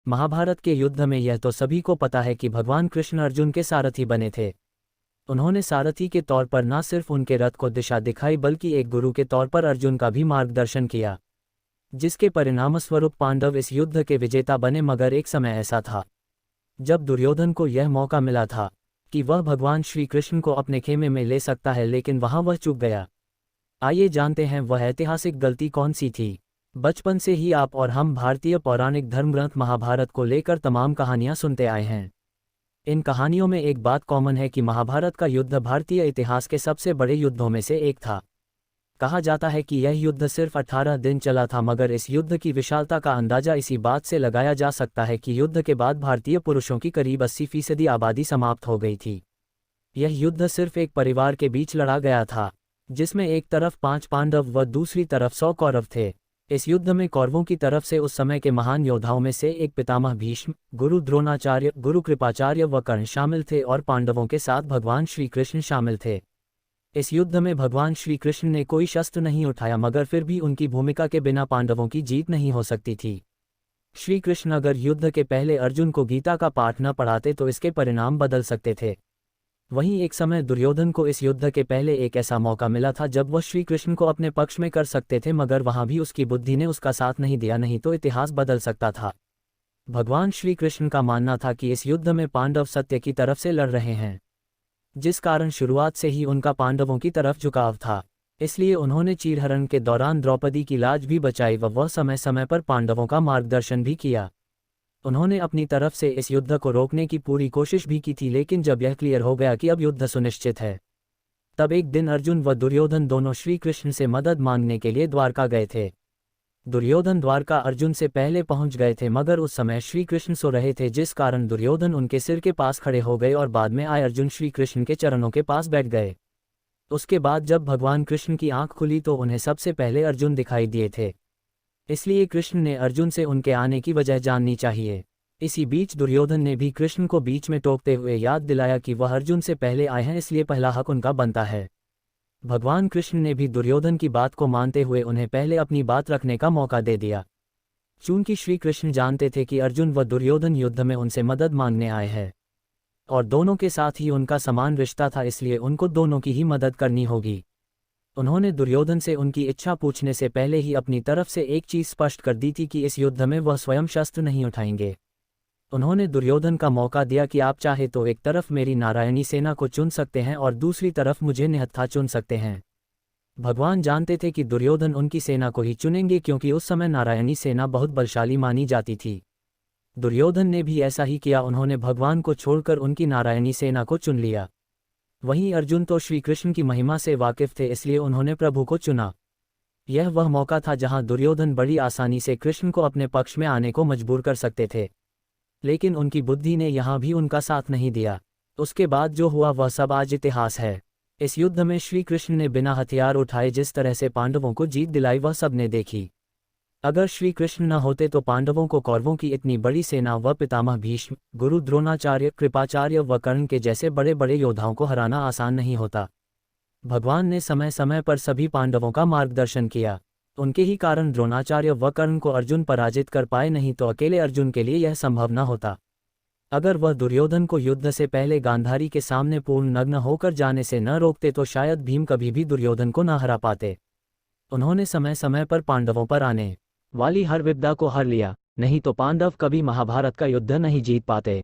महाभारत के युद्ध में यह तो सभी को पता है कि भगवान कृष्ण अर्जुन के सारथी बने थे। उन्होंने सारथी के तौर पर न सिर्फ उनके रथ को दिशा दिखाई बल्कि एक गुरु के तौर पर अर्जुन का भी मार्गदर्शन किया, जिसके परिणामस्वरूप पांडव इस युद्ध के विजेता बने। मगर एक समय ऐसा था जब दुर्योधन को यह मौका मिला था कि वह भगवान श्री कृष्ण को अपने खेमे में ले सकता है, लेकिन वहां वह चूक गया। आइए जानते हैं वह ऐतिहासिक गलती कौन सी थी। बचपन से ही आप और हम भारतीय पौराणिक धर्मग्रंथ महाभारत को लेकर तमाम कहानियां सुनते आए हैं। इन कहानियों में एक बात कॉमन है कि महाभारत का युद्ध भारतीय इतिहास के सबसे बड़े युद्धों में से एक था। कहा जाता है कि यह युद्ध सिर्फ 18 दिन चला था, मगर इस युद्ध की विशालता का अंदाजा इसी बात से लगाया जा सकता है कि युद्ध के बाद भारतीय पुरुषों की करीब 80% आबादी समाप्त हो गई थी। यह युद्ध सिर्फ एक परिवार के बीच लड़ा गया था, जिसमें एक तरफ 5 पांडव व दूसरी तरफ 100 कौरव थे। इस युद्ध में कौरवों की तरफ से उस समय के महान योद्धाओं में से एक पितामह भीष्म, गुरु द्रोणाचार्य, गुरु कृपाचार्य व कर्ण शामिल थे और पांडवों के साथ भगवान श्री कृष्ण शामिल थे। इस युद्ध में भगवान श्री कृष्ण ने कोई शस्त्र नहीं उठाया, मगर फिर भी उनकी भूमिका के बिना पांडवों की जीत नहीं हो सकती थी। श्री कृष्ण अगर युद्ध के पहले अर्जुन को गीता का पाठ न पढ़ाते तो इसके परिणाम बदल सकते थे। वहीं एक समय दुर्योधन को इस युद्ध के पहले एक ऐसा मौका मिला था जब वह श्री कृष्ण को अपने पक्ष में कर सकते थे, मगर वहां भी उसकी बुद्धि ने उसका साथ नहीं दिया, नहीं तो इतिहास बदल सकता था। भगवान श्री कृष्ण का मानना था कि इस युद्ध में पांडव सत्य की तरफ से लड़ रहे हैं, जिस कारण शुरुआत से ही उनका पांडवों की तरफ झुकाव था। इसलिए उन्होंने चीरहरण के दौरान द्रौपदी की लाज भी बचाई व वह समय समय पर पांडवों का मार्गदर्शन भी किया। उन्होंने अपनी तरफ से इस युद्ध को रोकने की पूरी कोशिश भी की थी, लेकिन जब यह क्लियर हो गया कि अब युद्ध सुनिश्चित है, तब एक दिन अर्जुन व दुर्योधन दोनों श्री कृष्ण से मदद मांगने के लिए द्वारका गए थे। दुर्योधन द्वारका अर्जुन से पहले पहुंच गए थे, मगर उस समय श्री कृष्ण सो रहे थे, जिस कारण दुर्योधन उनके सिर के पास खड़े हो गए और बाद में आए अर्जुन श्री कृष्ण के चरणों के पास बैठ गए। उसके बाद जब भगवान कृष्ण की आंख खुली तो उन्हें सबसे पहले अर्जुन दिखाई दिए थे। इसलिए कृष्ण ने अर्जुन से उनके आने की वजह जाननी चाहिए। इसी बीच दुर्योधन ने भी कृष्ण को बीच में टोकते हुए याद दिलाया कि वह अर्जुन से पहले आए हैं, इसलिए पहला हक उनका बनता है। भगवान कृष्ण ने भी दुर्योधन की बात को मानते हुए उन्हें पहले अपनी बात रखने का मौका दे दिया। चूंकि श्री कृष्ण जानते थे कि अर्जुन व दुर्योधन युद्ध में उनसे मदद मांगने आए हैं और दोनों के साथ ही उनका समान रिश्ता था, इसलिए उनको दोनों की ही मदद करनी होगी। उन्होंने दुर्योधन से उनकी इच्छा पूछने से पहले ही अपनी तरफ से एक चीज स्पष्ट कर दी थी कि इस युद्ध में वह स्वयं शस्त्र नहीं उठाएंगे। उन्होंने दुर्योधन का मौका दिया कि आप चाहे तो एक तरफ मेरी नारायणी सेना को चुन सकते हैं और दूसरी तरफ मुझे निहत्था चुन सकते हैं। भगवान जानते थे कि दुर्योधन उनकी सेना को ही चुनेंगे, क्योंकि उस समय नारायणी सेना बहुत बलशाली मानी जाती थी। दुर्योधन ने भी ऐसा ही किया, उन्होंने भगवान को छोड़कर उनकी नारायणी सेना को चुन लिया। वहीं अर्जुन तो श्री कृष्ण की महिमा से वाकिफ थे, इसलिए उन्होंने प्रभु को चुना। यह वह मौका था जहां दुर्योधन बड़ी आसानी से कृष्ण को अपने पक्ष में आने को मजबूर कर सकते थे, लेकिन उनकी बुद्धि ने यहां भी उनका साथ नहीं दिया। उसके बाद जो हुआ वह सब आज इतिहास है। इस युद्ध में श्री कृष्ण ने बिना हथियार उठाए जिस तरह से पांडवों को जीत दिलाई वह सबने देखी। अगर श्री कृष्ण न होते तो पांडवों को कौरवों की इतनी बड़ी सेना व पितामह भीष्म, गुरु द्रोणाचार्य, कृपाचार्य व कर्ण के जैसे बड़े बड़े योद्धाओं को हराना आसान नहीं होता। भगवान ने समय समय पर सभी पांडवों का मार्गदर्शन किया। उनके ही कारण द्रोणाचार्य व कर्ण को अर्जुन पराजित कर पाए, नहीं तो अकेले अर्जुन के लिए यह संभव न होता। अगर वह दुर्योधन को युद्ध से पहले गांधारी के सामने पूर्ण नग्न होकर जाने से न रोकते तो शायद भीम कभी भी दुर्योधन को न हरा पाते। उन्होंने समय समय पर पांडवों पर आने वाली हर विपदा को हर लिया, नहीं तो पांडव कभी महाभारत का युद्ध नहीं जीत पाते।